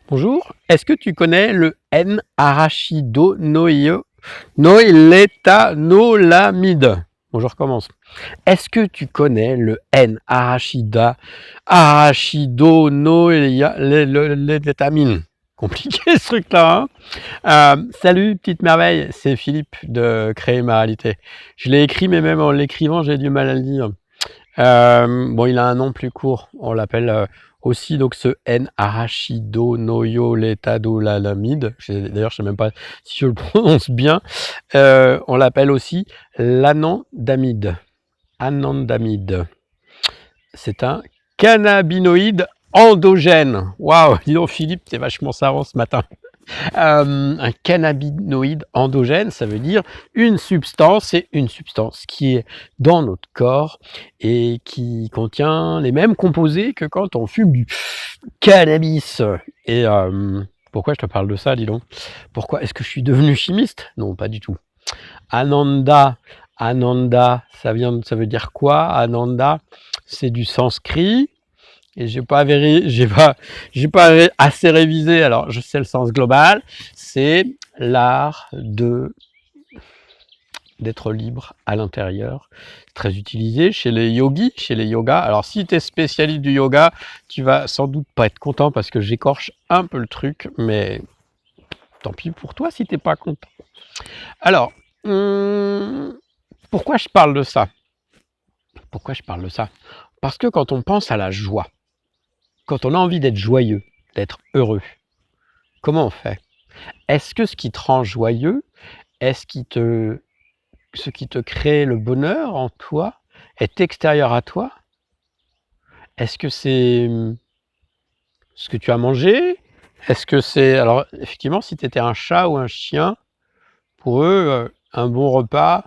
Bonjour, est-ce que tu connais le N-arachidoneuroéthanolamides? Bon, je recommence. Est-ce que tu connais le N-arachidoneuroéthamine? Compliqué ce truc-là, hein. Salut petite merveille, c'est Philippe de Créer ma réalité. Je l'ai écrit, mais même en l'écrivant, j'ai du mal à le dire. Bon, il a un nom plus court. On l'appelle aussi donc ce N-arachidoneuroéthanolamides. D'ailleurs, je sais même pas si je le prononce bien. On l'appelle aussi l'anandamide. Anandamide. C'est un cannabinoïde endogène. Waouh, dis donc Philippe, t'es vachement savant ce matin. Un cannabinoïde endogène, ça veut dire c'est une substance qui est dans notre corps et qui contient les mêmes composés que quand on fume du cannabis. Et pourquoi je te parle de ça, dis donc? Pourquoi est-ce que je suis devenu chimiste? Non, pas du tout. Ananda, ça veut dire quoi? Ananda, c'est du sanskrit. Et j'ai pas assez révisé. Alors, je sais le sens global. C'est l'art d'être libre à l'intérieur. Très utilisé chez les yogis, chez les yogas. Alors, si tu es spécialiste du yoga, tu vas sans doute pas être content parce que j'écorche un peu le truc, mais tant pis pour toi si t'es pas content. Alors, pourquoi je parle de ça? Pourquoi je parle de ça? Parce que quand on pense à la joie, quand on a envie d'être joyeux, d'être heureux, comment on fait? Est-ce que ce qui te rend joyeux, est-ce ce qui te crée le bonheur en toi, est extérieur à toi? Est-ce que c'est ce que tu as mangé? Est-ce que c'est... Alors, effectivement, si tu étais un chat ou un chien, pour eux, un bon repas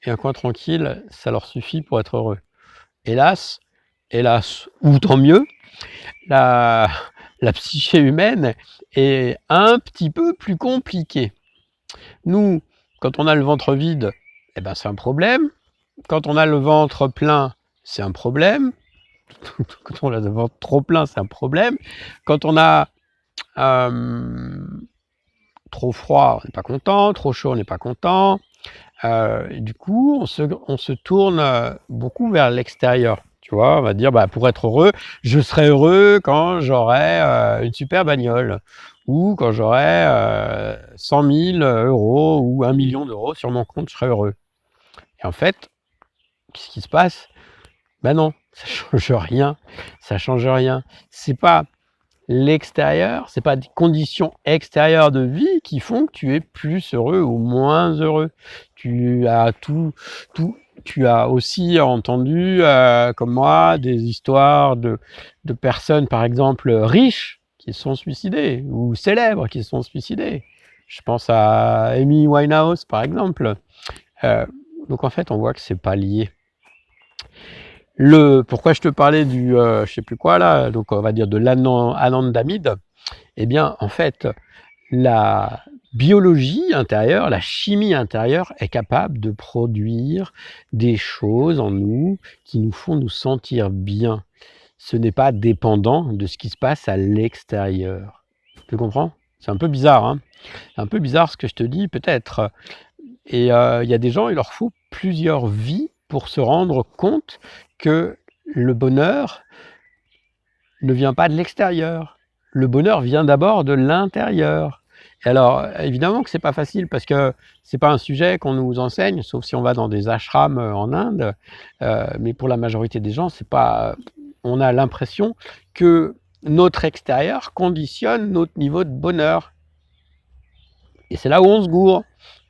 et un coin tranquille, ça leur suffit pour être heureux. Hélas, ou tant mieux, la psyché humaine est un petit peu plus compliquée. Nous, quand on a le ventre vide, eh ben, c'est un problème. Quand on a le ventre plein, c'est un problème. Quand on a le ventre trop plein, c'est un problème. Quand on a trop froid, on n'est pas content. Trop chaud, on n'est pas content. Et du coup, on se tourne beaucoup vers l'extérieur. Tu vois, on va dire, bah, pour être heureux, je serai heureux quand j'aurai une super bagnole ou quand j'aurai 100 000 euros ou 1 million d'euros sur mon compte, je serai heureux. Et en fait, qu'est-ce qui se passe? Ben non, ça change rien. Ça change rien. C'est pas l'extérieur, c'est pas des conditions extérieures de vie qui font que tu es plus heureux ou moins heureux. Tu as tu as aussi entendu, comme moi, des histoires de personnes, par exemple, riches qui se sont suicidées ou célèbres qui se sont suicidées. Je pense à Amy Winehouse, par exemple. Donc en fait, on voit que c'est pas lié. Pourquoi je te parlais du, je sais plus quoi là, donc on va dire de l'anandamide, eh bien en fait, la biologie intérieure, la chimie intérieure est capable de produire des choses en nous qui nous font nous sentir bien. Ce n'est pas dépendant de ce qui se passe à l'extérieur. Tu comprends? C'est un peu bizarre, hein? C'est un peu bizarre ce que je te dis peut-être. Et il y a des gens, il leur faut plusieurs vies pour se rendre compte que le bonheur ne vient pas de l'extérieur. Le bonheur vient d'abord de l'intérieur. Et alors, évidemment que c'est pas facile parce que c'est pas un sujet qu'on nous enseigne, sauf si on va dans des ashrams en Inde. Mais pour la majorité des gens, c'est pas. On a l'impression que notre extérieur conditionne notre niveau de bonheur. Et c'est là où on se gourre.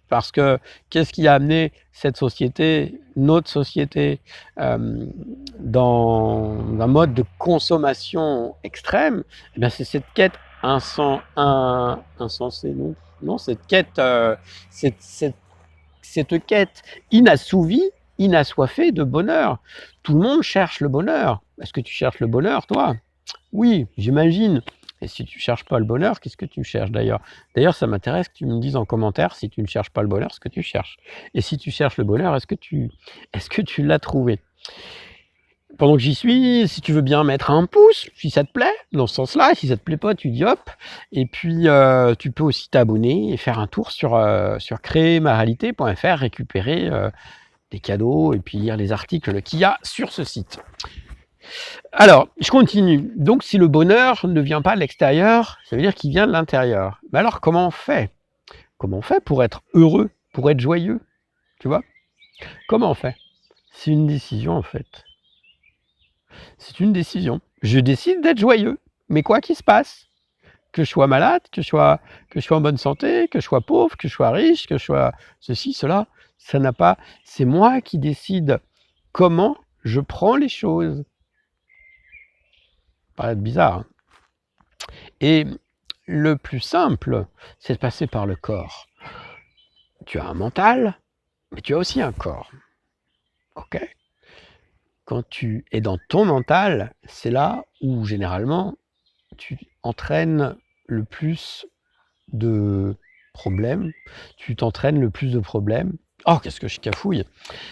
Parce que qu'est-ce qui a amené cette société, notre société, dans un mode de consommation extrême? Eh bien, c'est cette quête insensée, non, cette quête, cette quête inassouvie, inassoiffée de bonheur. Tout le monde cherche le bonheur. Est-ce que tu cherches le bonheur, toi? Oui, j'imagine. Et si tu cherches pas le bonheur, qu'est-ce que tu cherches d'ailleurs? D'ailleurs, ça m'intéresse que tu me dises en commentaire, si tu ne cherches pas le bonheur, ce que tu cherches. Et si tu cherches le bonheur, est-ce que tu l'as trouvé? Pendant que j'y suis, si tu veux bien mettre un pouce, si ça te plaît, dans ce sens-là, si ça te plaît pas, tu dis hop. Et puis, tu peux aussi t'abonner et faire un tour sur créermarealité.fr, récupérer des cadeaux et puis lire les articles qu'il y a sur ce site. Alors, je continue. Donc, si le bonheur ne vient pas de l'extérieur, ça veut dire qu'il vient de l'intérieur. Mais alors, comment on fait? Comment on fait pour être heureux, pour être joyeux? Tu vois? Comment on fait? C'est une décision, en fait. C'est une décision. Je décide d'être joyeux. Mais quoi qu'il se passe, que je sois malade, que je sois en bonne santé, que je sois pauvre, que je sois riche, que je sois ceci, cela, ça n'a pas... C'est moi qui décide comment je prends les choses. Ça paraît bizarre, hein. Et le plus simple, c'est de passer par le corps. Tu as un mental, mais tu as aussi un corps. Ok? Quand tu es dans ton mental, c'est là où généralement tu entraînes le plus de problèmes. Tu t'entraînes le plus de problèmes. Oh, qu'est-ce que je cafouille!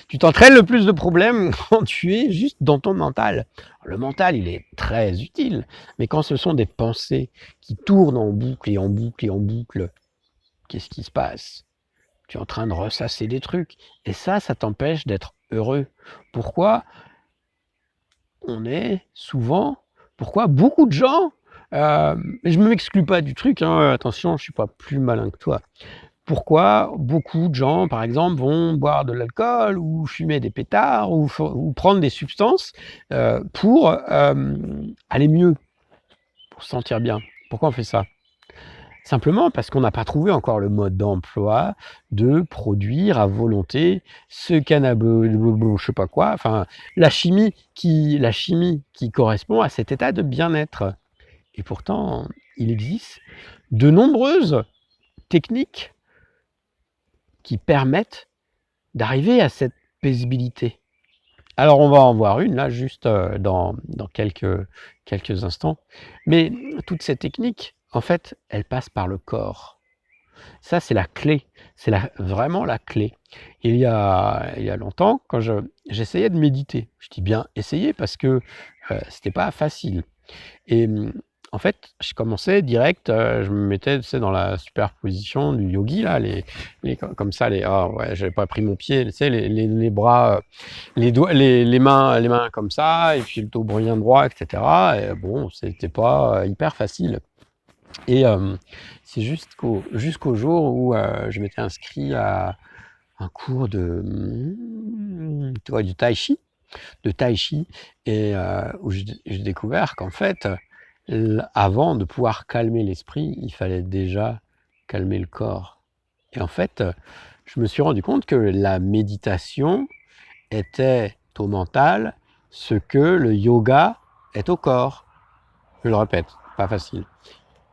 Tu t'entraînes le plus de problèmes quand tu es juste dans ton mental. Le mental, il est très utile, mais quand ce sont des pensées qui tournent en boucle et en boucle et en boucle, qu'est-ce qui se passe? Tu es en train de ressasser des trucs. Et ça t'empêche d'être heureux. Pourquoi on est souvent... Pourquoi beaucoup de gens... mais je ne m'exclus pas du truc, hein, attention, je ne suis pas plus malin que toi. Pourquoi beaucoup de gens, par exemple, vont boire de l'alcool ou fumer des pétards ou prendre des substances pour aller mieux, pour se sentir bien? Pourquoi on fait ça? Simplement parce qu'on n'a pas trouvé encore le mode d'emploi de produire à volonté ce cannabis, je sais pas quoi, enfin la chimie qui correspond à cet état de bien-être. Et pourtant, il existe de nombreuses techniques qui permettent d'arriver à cette paisibilité. Alors on va en voir une là juste dans quelques instants. Mais toutes ces techniques, en fait, elles passent par le corps. Ça, c'est la clé. C'est vraiment la clé. Il y a longtemps, quand j'essayais de méditer, je dis bien essayer parce que c'était pas facile. Et en fait, je commençais direct, je me mettais, tu sais, dans la superposition du yogi là, comme ça, ah ouais, j'avais pas pris mon pied, tu sais, les bras, les doigts, les mains comme ça, et puis le dos bien droit, etc. Et bon, c'était pas hyper facile. Et c'est jusqu'au jour où je m'étais inscrit à un cours tu vois, du tai chi, et où j'ai découvert qu'en fait, avant de pouvoir calmer l'esprit, il fallait déjà calmer le corps. Et en fait, je me suis rendu compte que la méditation était au mental ce que le yoga est au corps. Je le répète, pas facile.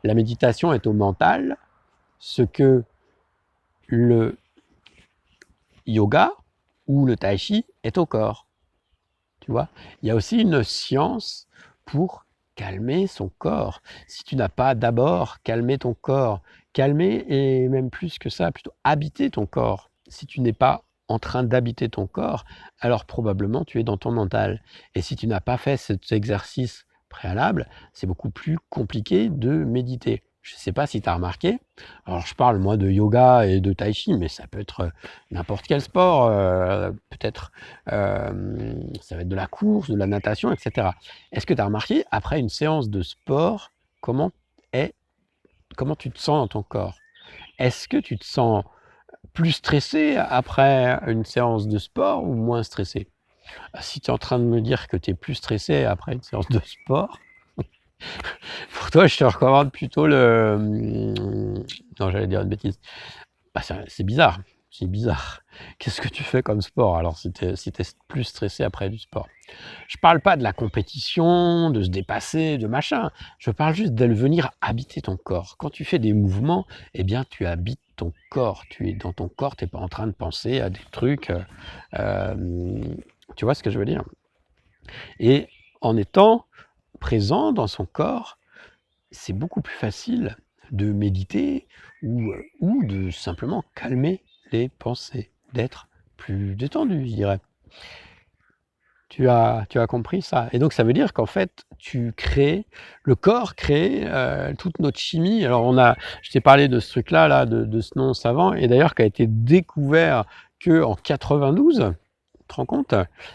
La méditation est au mental ce que le yoga ou le tai chi est au corps. Tu vois, il y a aussi une science pour calmer son corps. Si tu n'as pas d'abord calmé ton corps, calmer et même plus que ça, plutôt habiter ton corps. Si tu n'es pas en train d'habiter ton corps, alors probablement tu es dans ton mental. Et si tu n'as pas fait cet exercice préalable, c'est beaucoup plus compliqué de méditer. Je ne sais pas si tu as remarqué, alors je parle moi de yoga et de tai chi, mais ça peut être n'importe quel sport, peut-être ça va être de la course, de la natation, etc. Est-ce que tu as remarqué, après une séance de sport, comment tu te sens dans ton corps? Est-ce que tu te sens plus stressé après une séance de sport ou moins stressé? Si tu es en train de me dire que tu es plus stressé après une séance de sport, pour toi, je te recommande plutôt non, j'allais dire une bêtise. Bah, c'est bizarre, c'est bizarre. Qu'est-ce que tu fais comme sport alors si tu es plus stressé après du sport? Je parle pas de la compétition, de se dépasser, de machin. Je parle juste de venir habiter ton corps. Quand tu fais des mouvements, eh bien, tu habites ton corps. Tu es dans ton corps, tu n'es pas en train de penser à des trucs. Tu vois ce que je veux dire? Et en étant présent dans son corps, c'est beaucoup plus facile de méditer ou de simplement calmer les pensées, d'être plus détendu, je dirais. Tu as compris ça? Et donc ça veut dire qu'en fait, le corps crée, toute notre chimie. Alors je t'ai parlé de ce truc-là, de ce nom savant et d'ailleurs qui a été découvert qu'en 92. Tu te rends compte?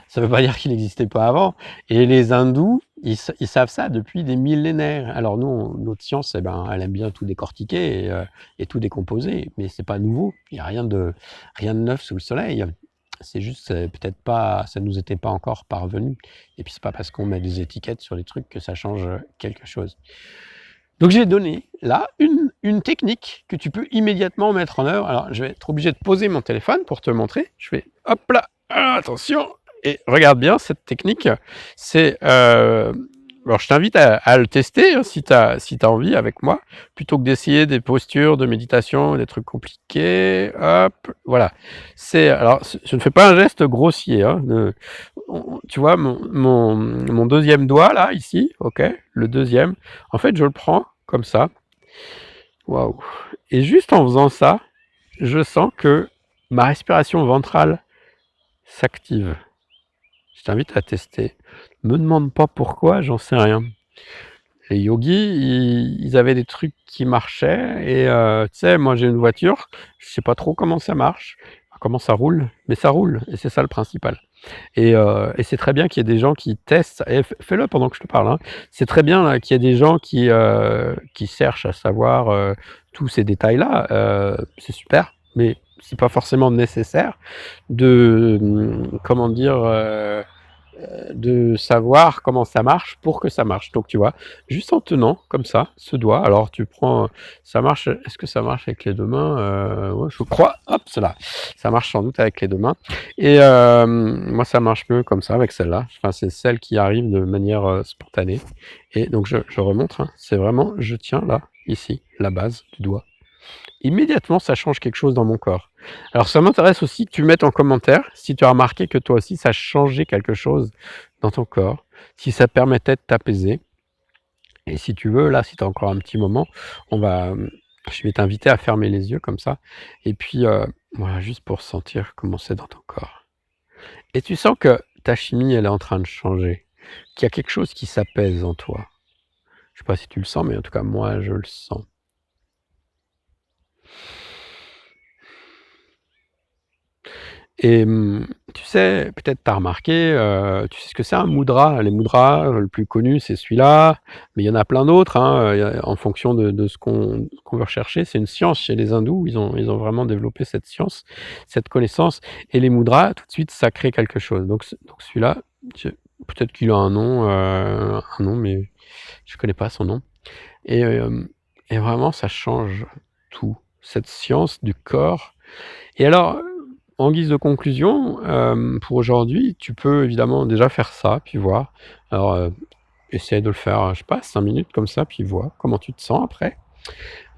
Ça veut pas dire qu'il n'existait pas avant et les hindous, ils savent ça depuis des millénaires. Alors nous, notre science, eh ben, elle aime bien tout décortiquer et tout décomposer, mais c'est pas nouveau. Il y a rien de neuf sous le soleil. C'est juste, peut-être pas ça nous était pas encore parvenu et puis c'est pas parce qu'on met des étiquettes sur les trucs que ça change, quelque chose. Donc j'ai donné là une technique que tu peux immédiatement mettre en œuvre. Alors je vais être obligé de poser mon téléphone pour te montrer. Je fais hop là, attention et regarde bien cette technique. C'est, alors je t'invite à le tester, hein, si tu as envie avec moi, plutôt que d'essayer des postures de méditation, des trucs compliqués. Hop, voilà. Alors je ne fais pas un geste grossier, hein, tu vois mon deuxième doigt là, ici, ok, le deuxième, en fait je le prends comme ça, waouh, et juste en faisant ça, je sens que ma respiration ventrale s'active. Je t'invite à tester. Me demande pas pourquoi, j'en sais rien. Les yogis, ils avaient des trucs qui marchaient et tu sais, moi j'ai une voiture, je sais pas trop comment ça marche, comment ça roule, mais ça roule et c'est ça le principal. Et c'est très bien qu'il y ait des gens qui testent et fais-le pendant que je te parle, hein. C'est très bien là qu'il y ait des gens qui cherchent à savoir, tous ces détails-là, c'est super, mais c'est pas forcément nécessaire de, comment dire? De savoir comment ça marche pour que ça marche. Donc tu vois, juste en tenant comme ça, ce doigt, alors tu prends, ça marche, est-ce que ça marche avec les 2 mains? Ouais, je crois, hop, celle-là. Ça marche sans doute avec les 2 mains et moi ça marche mieux comme ça avec celle-là. Enfin, c'est celle qui arrive de manière, spontanée et donc je remontre, hein. C'est vraiment je tiens là, ici, la base du doigt. Immédiatement, ça change quelque chose dans mon corps. Alors ça m'intéresse aussi que tu mettes en commentaire si tu as remarqué que toi aussi ça changeait quelque chose dans ton corps, si ça permettait de t'apaiser et si tu veux, là, si tu as encore un petit moment, je vais t'inviter à fermer les yeux comme ça et puis, voilà, juste pour sentir comment c'est dans ton corps et tu sens que ta chimie, elle est en train de changer, qu'il y a quelque chose qui s'apaise en toi. Je sais pas si tu le sens, mais en tout cas moi je le sens. Et tu sais, peut-être tu as remarqué, tu sais ce que c'est un mudra? Les mudras, le plus connu, c'est celui-là, mais il y en a plein d'autres, hein, en fonction de ce qu'on veut rechercher. C'est une science chez les hindous, ils ont vraiment développé cette science, cette connaissance et les mudras, tout de suite, ça crée quelque chose. Donc celui-là, peut-être qu'il a un nom, mais je connais pas son nom et et vraiment ça change tout, cette science du corps et alors, en guise de conclusion, pour aujourd'hui, tu peux évidemment déjà faire ça, puis voir. Alors, essaie de le faire, je sais pas, 5 minutes comme ça, puis vois comment tu te sens après.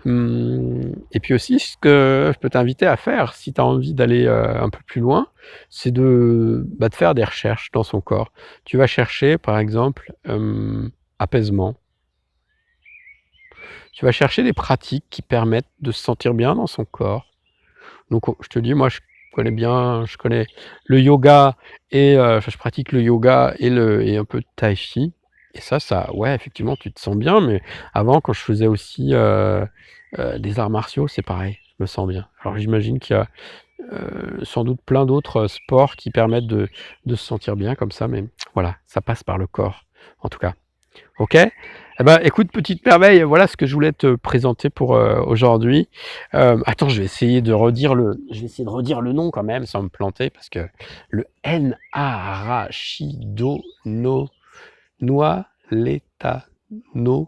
Et puis aussi, ce que je peux t'inviter à faire, si tu as envie d'aller, un peu plus loin, c'est de faire des recherches dans son corps. Tu vas chercher, par exemple, apaisement. Tu vas chercher des pratiques qui permettent de se sentir bien dans son corps. Donc je te dis, moi je connais le yoga et enfin je pratique le yoga et un peu de tai chi et ça ouais effectivement tu te sens bien, mais avant quand je faisais aussi, des arts martiaux, c'est pareil, je me sens bien. Alors j'imagine qu'il y a, sans doute plein d'autres, sports qui permettent de se sentir bien comme ça, mais voilà, ça passe par le corps, en tout cas. OK? Eh ben, écoute, petite merveille, voilà ce que je voulais te présenter pour, aujourd'hui. Attends, je vais essayer de redire le nom quand même sans me planter parce que le N-A-R-A-H-I-D-O-No Noa Leta No